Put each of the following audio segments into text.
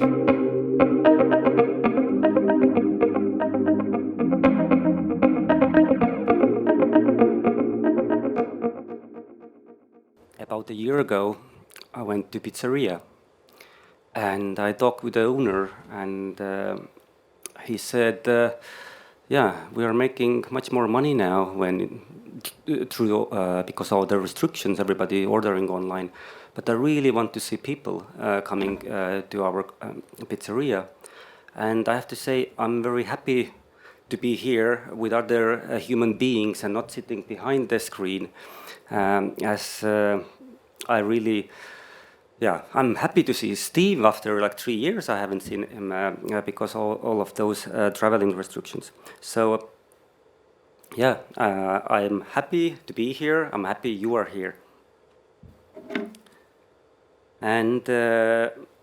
About a year ago, I went to pizzeria and I talked with the owner, and he said, yeah, we are making much more money now because of the restrictions, everybody ordering online. But I really want to see people coming to our pizzeria. And I have to say, I'm very happy to be here with other human beings and not sitting behind the screen, as I really, yeah, I'm happy to see Steve after like 3 years. I haven't seen him because all of those traveling restrictions. So, yeah, I'm happy to be here. I'm happy you are here. And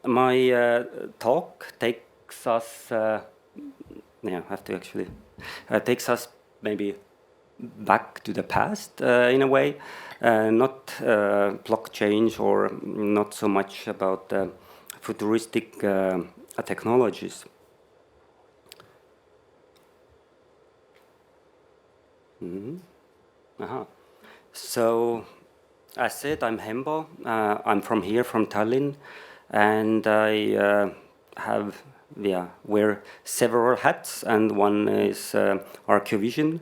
my talk takes us, yeah, I have to actually, takes us maybe back to the past in a way, not blockchain or not so much about futuristic technologies. So, as said, I'm Hembo. I'm from here, from Tallinn, and I wear several hats, and one is Archaeovision,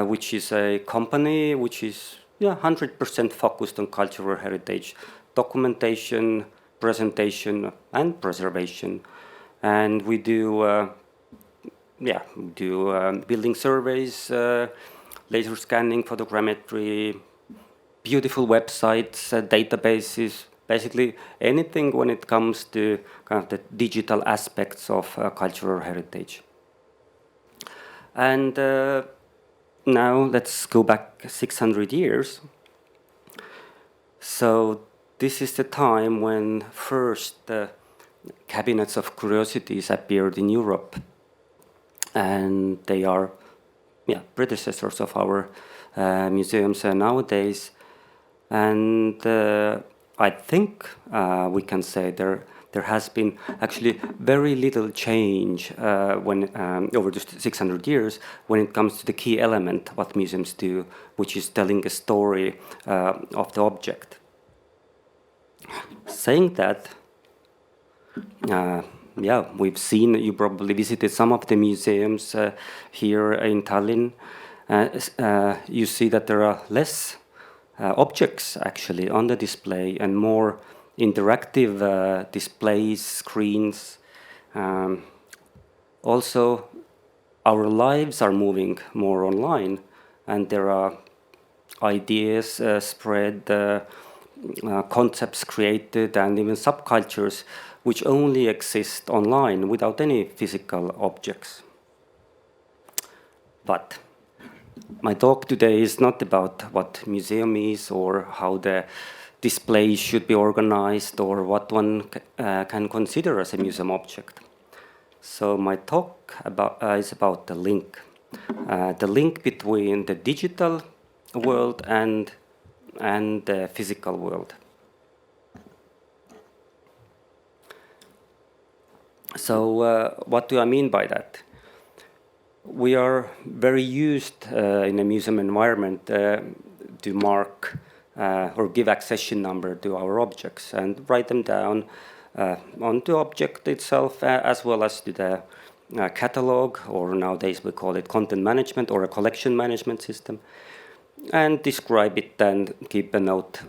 which is a company which is 100% focused on cultural heritage, documentation, presentation, and preservation. And we do building surveys, laser scanning, photogrammetry, beautiful websites, databases, basically anything when it comes to kind of the digital aspects of cultural heritage. And now let's go back 600 years. So this is the time when first cabinets of curiosities appeared in Europe, and they are predecessors of our museums nowadays. And I think we can say there has been actually very little change when over the 600 years when it comes to the key element what museums do, which is telling a story of the object. Saying that, we've seen, you probably visited some of the museums here in Tallinn. You see that there are less objects actually on the display and more interactive displays, screens. Also, our lives are moving more online, and there are ideas spread, concepts created, and even subcultures which only exist online without any physical objects. But my talk today is not about what museum is or how the displays should be organized or what one can consider as a museum object. So my talk is about the link between the digital world and the physical world. So what do I mean by that? We are very used in a museum environment to mark or give accession number to our objects and write them down on the object itself as well as to the catalog, or nowadays we call it content management or a collection management system, and describe it and keep a note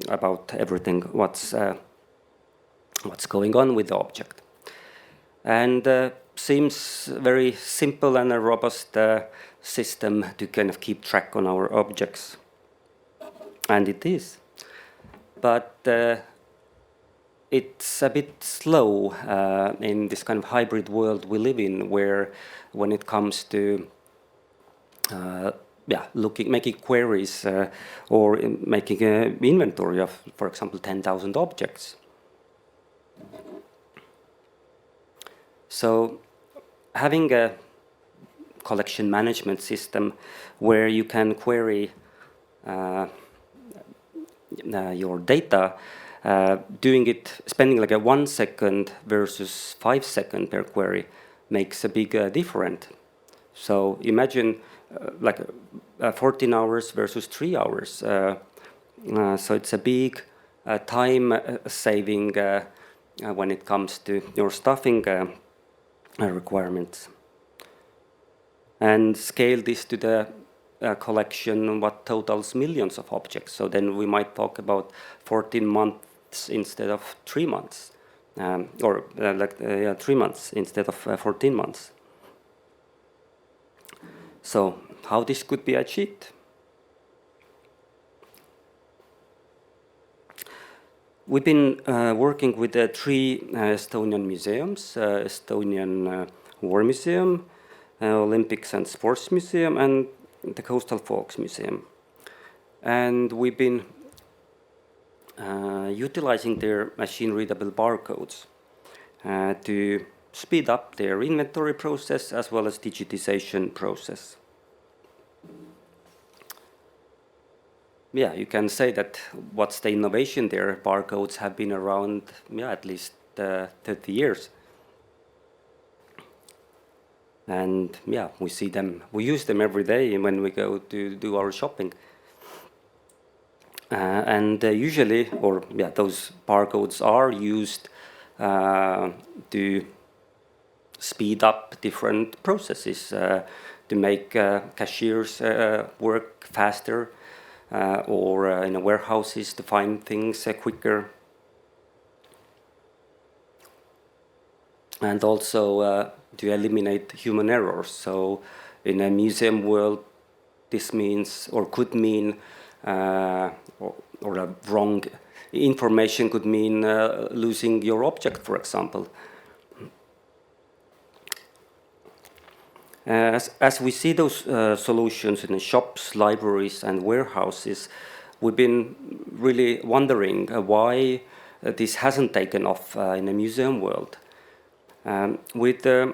about everything what's going on with the object. And seems very simple and a robust system to kind of keep track on our objects. And it is. But it's a bit slow in this kind of hybrid world we live in, where when it comes to making queries or making an inventory of, for example, 10,000 objects. So having a collection management system where you can query your data Spending like a 1 second versus 5 seconds per query makes a big difference. So imagine 14 hours versus 3 hours. So it's a big time saving when it comes to your stuffing requirements. And scale this to the collection what totals millions of objects. So then we might talk about 14 months instead of 3 months, or 3 months instead of 14 months. So how this could be achieved? We've been working with 3 Estonian museums, Estonian War Museum, Olympics and Sports Museum, and the Coastal Folks Museum. And we've been utilizing their machine-readable barcodes to speed up their inventory process as well as digitization process. Yeah, you can say that what's the innovation there? Barcodes have been around at least 30 years. And we see them, we use them every day when we go to do our shopping. Usually, those barcodes are used to speed up different processes, to make cashiers work faster, or in warehouses to find things quicker. And also to eliminate human errors. So in a museum world, this means, or could mean, or a wrong information could mean losing your object, for example. As we see those solutions in the shops, libraries, and warehouses, we've been really wondering why this hasn't taken off in the museum world. With the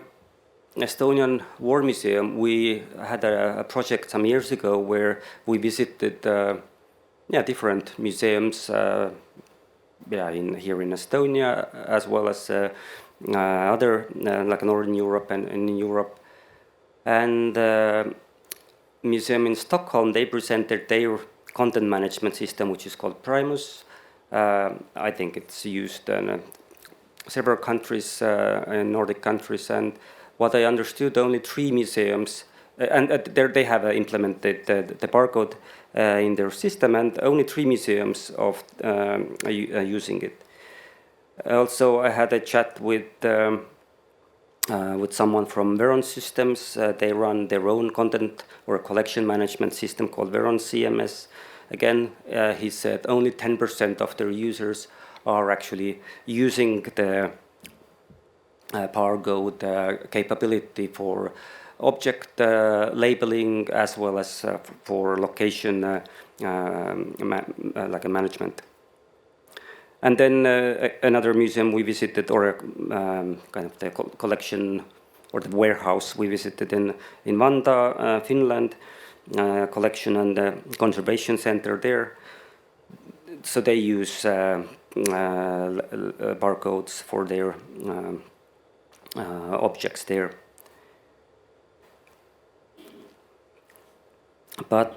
Estonian War Museum, we had a project some years ago where we visited different museums here in Estonia, as well as other like Northern Europe and in Europe. And museum in Stockholm, they presented their content management system, which is called Primus. I think it's used in several countries, in Nordic countries, and what I understood, only 3 museums, and there they have implemented the barcode in their system, and only 3 museums are using it. Also, I had a chat with someone from Veron Systems. They run their own content or collection management system called Veron CMS. Again, he said only 10% of their users are actually using the barcode capability for object labeling as well as for location like a management. And then another museum we visited, or kind of the collection or the warehouse we visited in Vanda, Finland, collection and conservation center there. So they use barcodes for their objects there. But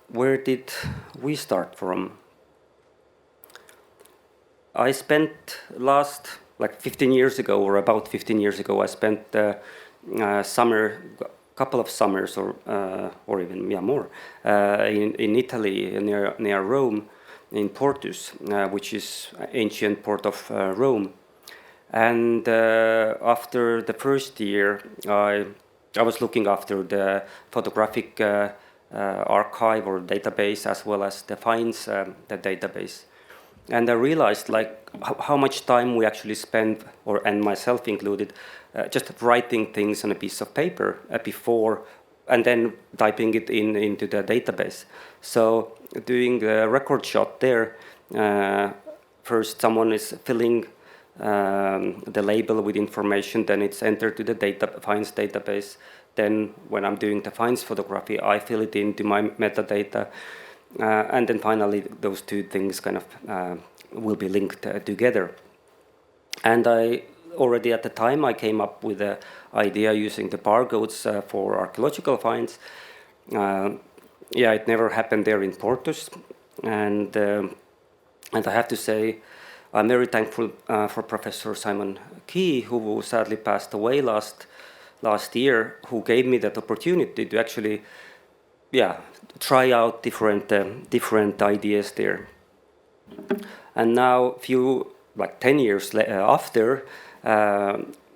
where did we start from? I spent like 15 years ago, or about 15 years ago, I spent couple of summers, or even more, in Italy near Rome, in Portus, which is ancient port of Rome. And after the first year, I was looking after the photographic archive or database, as well as the finds the database. And I realized like how much time we actually spend, and myself included, just writing things on a piece of paper before, and then typing it into the database. So doing the record shot there, first someone is filling the label with information, then it's entered to the finds database. Then when I'm doing the finds photography, I fill it into my metadata. And then finally, those two things kind of will be linked together. And I already at the time I came up with the idea using the barcodes for archaeological finds. Yeah, it never happened there in Portus, and I have to say I'm very thankful for Professor Simon Key, who sadly passed away last year, who gave me that opportunity to actually, try out different ideas there. And now, 10 years after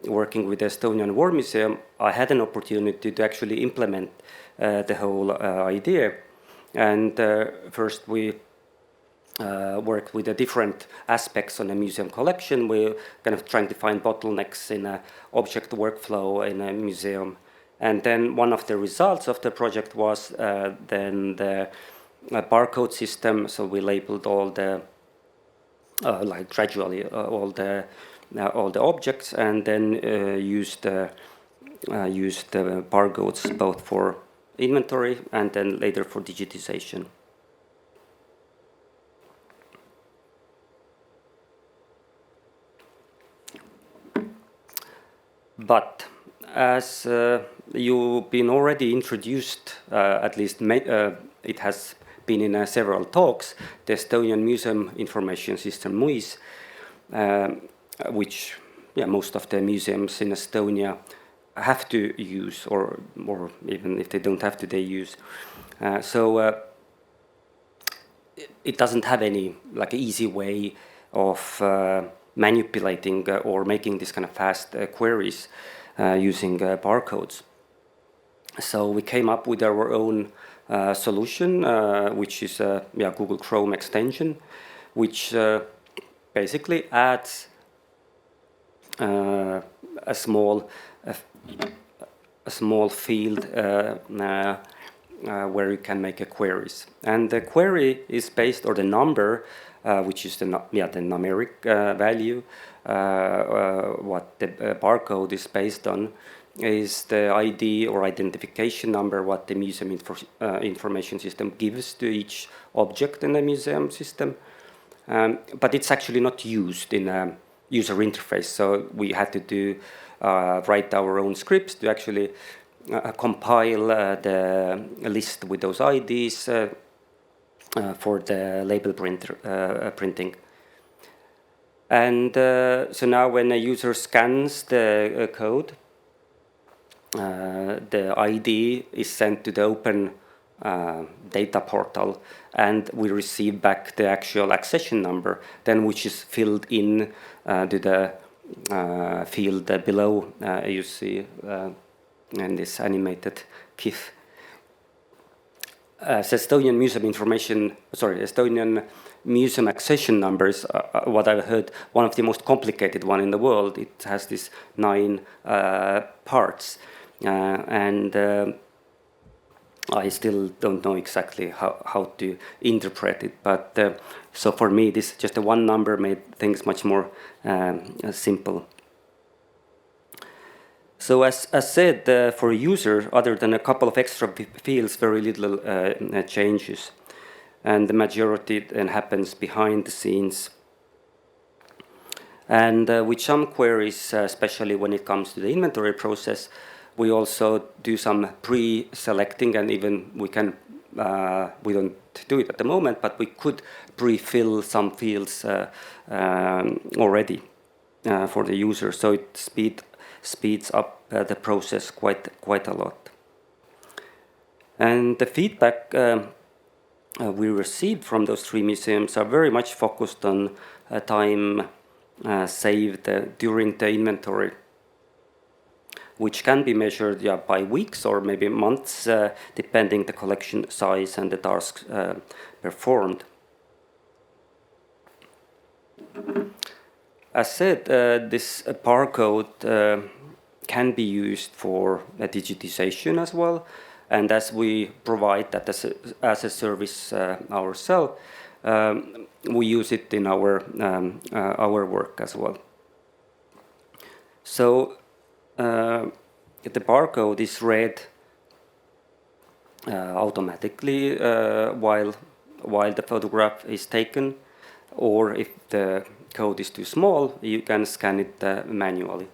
working with the Estonian War Museum, I had an opportunity to actually implement the whole idea. And first we worked with the different aspects on the museum collection. We're kind of trying to find bottlenecks in a object workflow in a museum. And then one of the results of the project was then the barcode system. So we labeled all the gradually all the objects, and then used the barcodes both for inventory and then later for digitization. But as you've been already introduced, at least it has been in several talks, the Estonian Museum Information System MUIS, which most of the museums in Estonia have to use, or even if they don't have to, they use. So it doesn't have any easy way of manipulating or making this kind of fast queries using barcodes. So we came up with our own solution, which is a Google Chrome extension, which basically adds a small field where you can make queries, and the query is based, or the number, which is the numeric value, what the barcode is based on, is the ID or identification number what the museum information system gives to each object in the museum system. But it's actually not used in a user interface, so we had to write our own scripts to actually compile the list with those IDs for the label printing. And so now when a user scans the code, the ID is sent to the open data portal, and we receive back the actual accession number, then which is filled in to the field below. You see in this animated GIF. Estonian Museum accession numbers, what I've heard, one of the most complicated one in the world. It has these 9 parts, and I still don't know exactly how to interpret it. But so for me, this just a one number made things much more simple. So as said, for a user, other than a couple of extra fields, very little changes. And the majority then happens behind the scenes. And with some queries, especially when it comes to the inventory process, we also do some pre-selecting, and even we don't do it at the moment, but we could pre-fill some fields already for the user. So it speeds up the process quite a lot. And the feedback we received from those 3 museums are very much focused on time saved during the inventory, which can be measured by weeks or maybe months, depending the collection size and the tasks performed. As said, this barcode can be used for digitization as well, and as we provide that as a service ourselves, we use it in our work as well. So the barcode is read automatically while while the photograph is taken, or if the code is too small, you can scan it manually.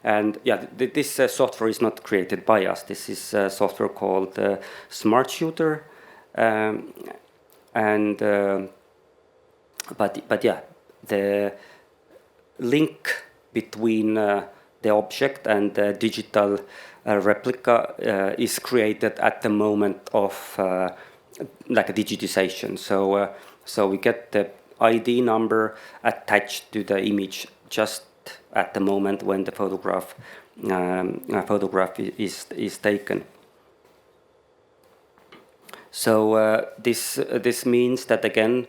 And yeah, this software is not created by us. This is software called Smart Shooter, but yeah, the link between the object and the digital replica is created at the moment of like a digitisation. So we get the ID number attached to the image just at the moment when the photograph is taken. So this means that again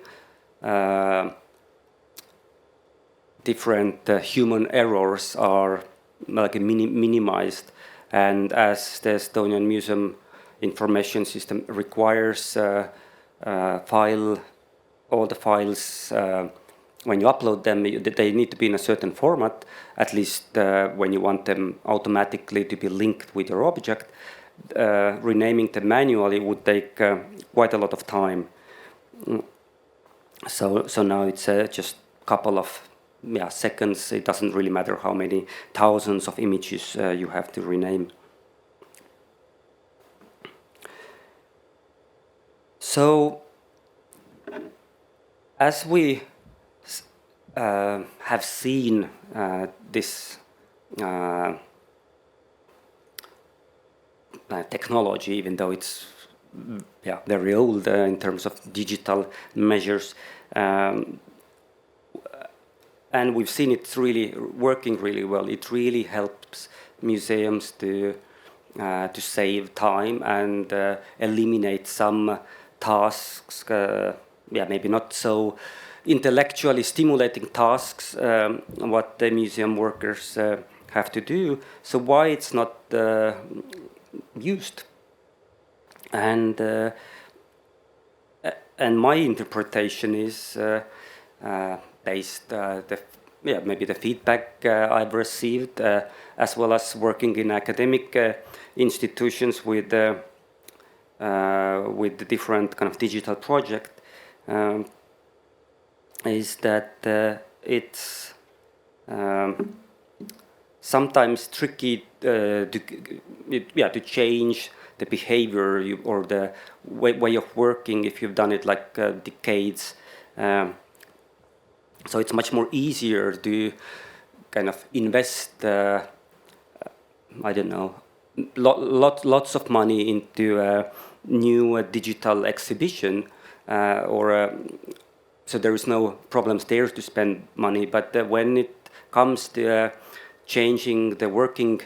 different human errors are like minimized, and as the Estonian Museum information system requires all the files when you upload them, they need to be in a certain format, at least when you want them automatically to be linked with your object. Renaming them manually would take quite a lot of time. So now it's just a couple of seconds. It doesn't really matter how many thousands of images you have to rename. So as we have seen this technology, even though it's very old in terms of digital measures, and we've seen it's really working really well. It really helps museums to save time and eliminate some tasks, maybe not so intellectually stimulating tasks, what the museum workers have to do. So why it's not used? And my interpretation is based maybe the feedback I've received, as well as working in academic institutions with the different kind of digital project, is that it's sometimes tricky to change the behavior or the way of working if you've done it like decades. So it's much more easier to kind of invest, lots of money into a new digital exhibition, so there is no problems there to spend money. But when it comes to changing the working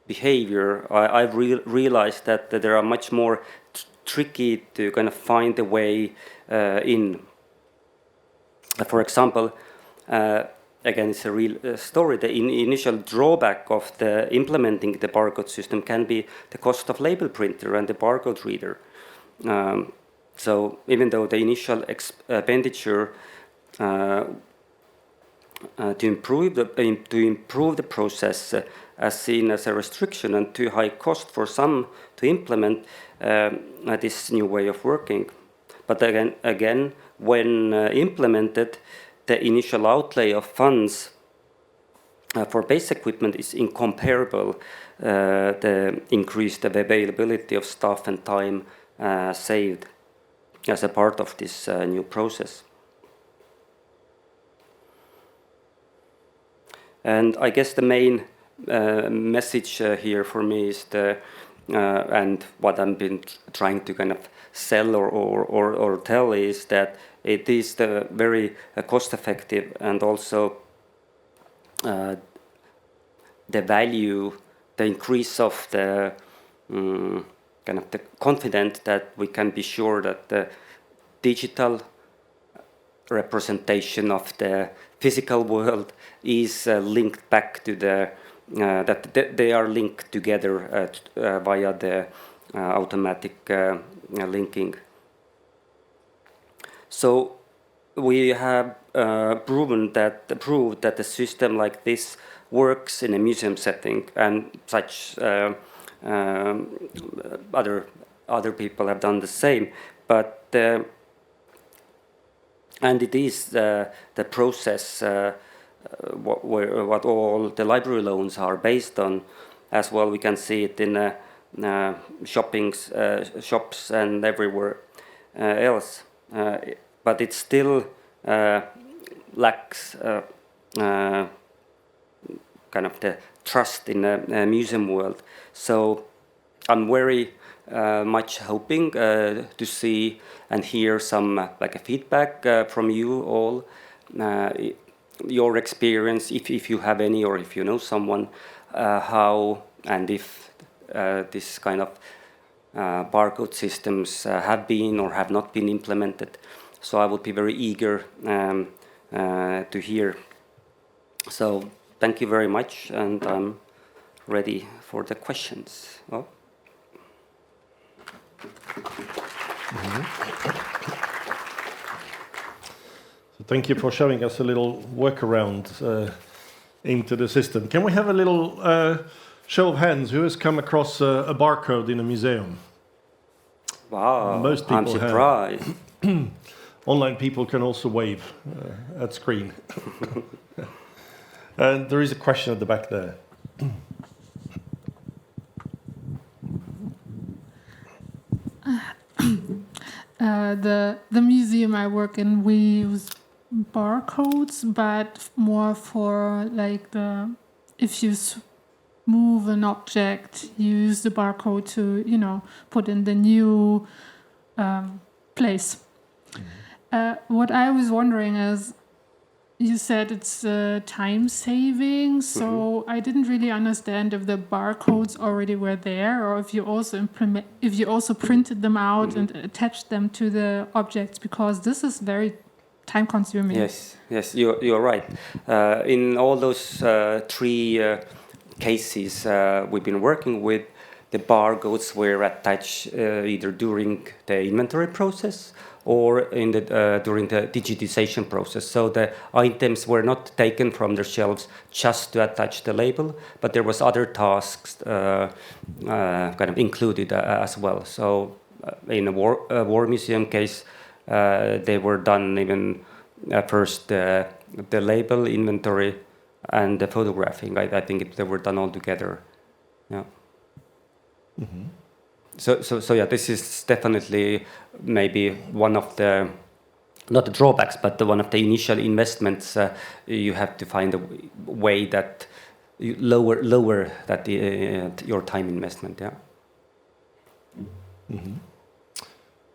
behavior, I've realized that there are much more tricky to kind of find a way in. For example, again, it's a real story. The initial drawback of implementing the barcode system can be the cost of label printer and the barcode reader. So even though the initial expenditure to improve the process as seen as a restriction and too high cost for some to implement this new way of working. But again, when implemented, the initial outlay of funds for base equipment is incomparable. The increased availability of staff and time saved as a part of this new process. And I guess the main message here for me is and what I've been trying to kind of sell or tell is that it is the very cost-effective and also the value, the increase of the kind of the confidence that we can be sure that the digital representation of the physical world is linked back to that they are linked together via the automatic linking. So we have proved that a system like this works in a museum setting, and such other people have done the same. But And it is the process what all the library loans are based on. As well, we can see it in shops and everywhere else. But it still lacks kind of the trust in the museum world. So I'm very much hoping to see and hear some like a feedback from you all, your experience, if you have any, or if you know someone, how and if this kind of barcode systems have been or have not been implemented. So I would be very eager to hear. So thank you very much, and I'm ready for the questions. Oh. So thank you for showing us a little workaround into the system. Can we have a little show of hands? Who has come across a barcode in a museum? Wow, most people I'm surprised. Online people can also wave at screen. And there is a question at the back there. The museum I work in, we use barcodes, but more for like if you move an object, you use the barcode to put in the new place. What I was wondering is, you said it's time saving, so I didn't really understand if the barcodes already were there, or if you also printed them out and attached them to the objects, because this is very time consuming. Yes, you're right. In all those three cases we've been working with, the barcodes were attached either during the inventory process or during the digitisation process. So the items were not taken from their shelves just to attach the label, but there was other tasks kind of included as well. So in a war museum case, they were done even first the label, inventory, and the photographing. I think they were done all together. Yeah. Mm-hmm. So yeah, this is definitely maybe one of the, not the drawbacks, but one of the initial investments. You have to find a way that you lower that your time investment. Yeah. Mm-hmm.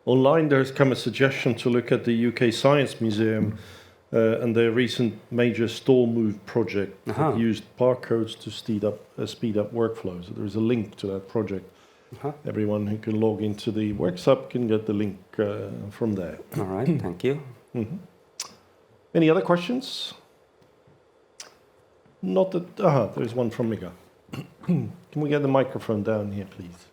Online, there's come a suggestion to look at the UK Science Museum and their recent major store move project that used barcodes to speed up workflows. There's a link to that project. Everyone who can log into the workshop can get the link from there. All right, thank you. Mm-hmm. Any other questions? Not that. There's one from Mika. Can we get the microphone down here, please?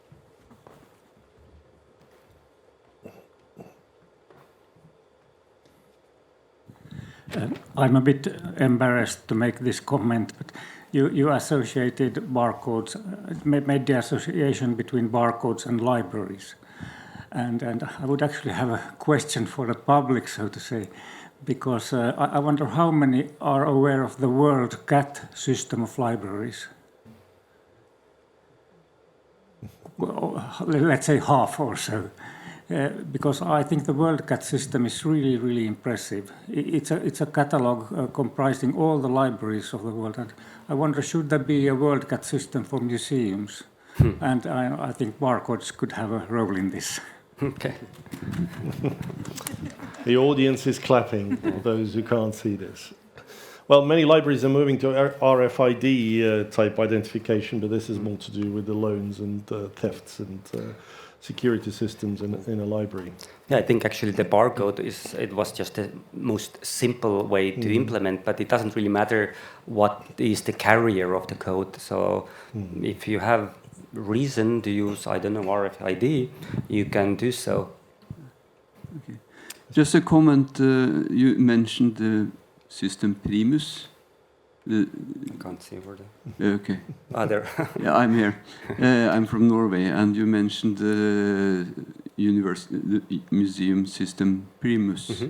I'm a bit embarrassed to make this comment, but you associated barcodes, made the association between barcodes and libraries. And I would actually have a question for the public, so to say, because I wonder how many are aware of the World GATT system of libraries? Well, let's say half or so. Because I think the World GATT system is really, really impressive. It's a catalog comprising all the libraries of the world. And I wonder, should there be a World GATT system for museums? And I think barcodes could have a role in this. Okay. The audience is clapping, for those who can't see this. Well, many libraries are moving to RFID type identification, but this is more to do with the loans and thefts and security systems in a library. Yeah, I think actually the barcode was just the most simple way to implement, but it doesn't really matter what is the carrier of the code. So if you have reason to use, I don't know, RFID, you can do so. Okay. Just a comment, you mentioned the system Primus. I can't see where the... Okay. There. Yeah, I'm here. I'm from Norway, and you mentioned the museum system Primus.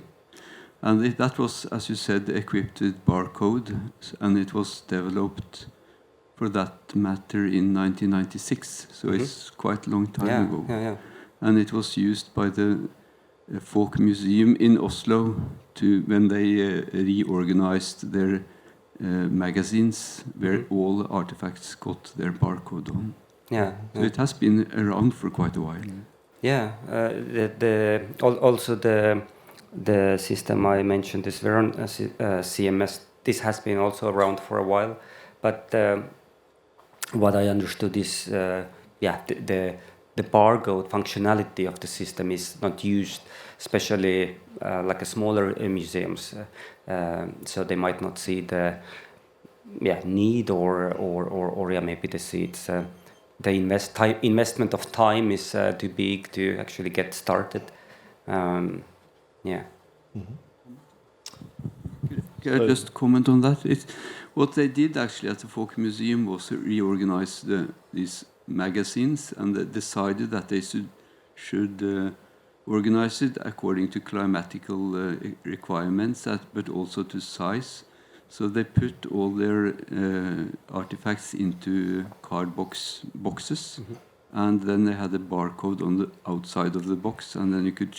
And that was, as you said, equipped with barcode, and it was developed, for that matter, in 1996. So it's quite a long time ago. Yeah. And it was used by the Folk Museum in Oslo when they reorganized their magazines, where all artifacts got their barcode on. Yeah. So it has been around for quite a while. Yeah. Also the system I mentioned, this Veron CMS, this has been also around for a while, but what I understood is, the barcode functionality of the system is not used, especially like a smaller museums, so they might not see the need or maybe they see it's the investment of time is too big to actually get started. Can I just comment on that? What they did actually at the Folk Museum was to reorganize these magazines, and they decided that they should organize it according to climatical requirements, but also to size. So they put all their artifacts into card boxes, and then they had a barcode on the outside of the box, and then you could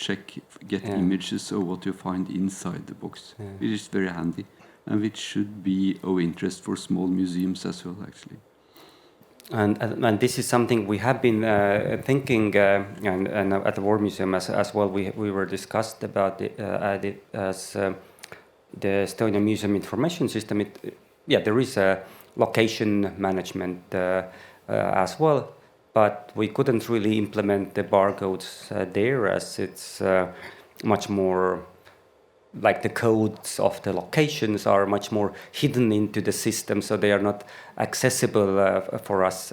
get images of what you find inside the box, which is very handy, and which should be of interest for small museums as well, actually. And this is something we have been thinking, and at the War Museum as well. We were discussed about it as the Estonian Museum Information System. There is a location management as well, but we couldn't really implement the barcodes there, as it's much more like the codes of the locations are much more hidden into the system, so they are not accessible for us.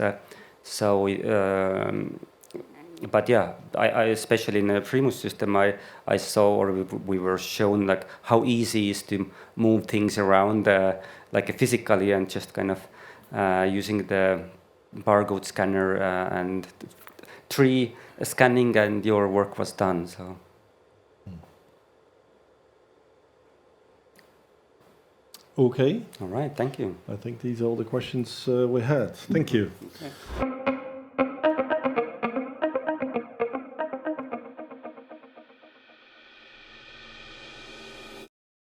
But yeah, I especially in the Primus system, I saw, or we were shown, like how easy it is to move things around like physically, and just kind of using the barcode scanner and 3 scanning, and your work was done. So. Okay. All right, thank you. I think these are all the questions we had. Thank you. Okay.